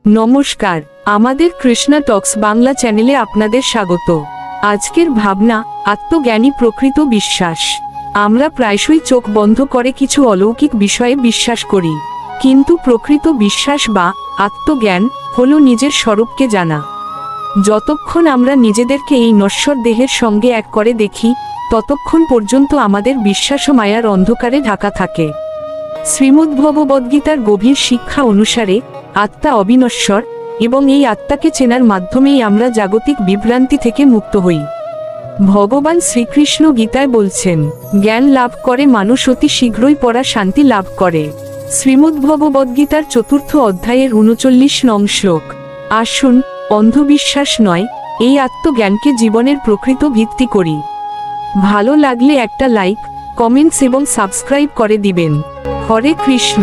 নমস্কার, আমাদের কৃষ্ণা টক্স বাংলা চ্যানেলে আপনাদের স্বাগত। আজকের ভাবনা, আত্মজ্ঞানী প্রকৃত বিশ্বাস। আমরা প্রায়শই চোখ বন্ধ করে কিছু অলৌকিক বিষয়ে বিশ্বাস করি, কিন্তু প্রকৃত বিশ্বাস বা আত্মজ্ঞান হলো নিজের স্বরূপকে জানা। যতক্ষণ আমরা নিজেদেরকে এই নশ্বর দেহের সঙ্গে এক করে দেখি, ততক্ষণ পর্যন্ত আমাদের বিশ্বাস ও মায়ার অন্ধকারে ঢাকা থাকে। শ্রীমদ্ভগবদ্গীতার গভীর শিক্ষা অনুসারে আত্মা অবিনশ্বর, এবং এই আত্মাকে চেনার মাধ্যমেই আমরা জাগতিক বিভ্রান্তি থেকে মুক্ত হই। ভগবান শ্রীকৃষ্ণ গীতায় বলছেন, জ্ঞান লাভ করে মানুষ অতি শীঘ্রই পরা শান্তি লাভ করে। শ্রীমদ্ভগবদ্গীতার 4th অধ্যায়ের 39 নং শ্লোক। আসুন, অন্ধবিশ্বাস নয়, এই আত্মজ্ঞানকে জীবনের প্রকৃত ভিত্তি করি। ভালো লাগলে একটা লাইক, কমেন্টস এবং সাবস্ক্রাইব করে দিবেন। হরে কৃষ্ণ।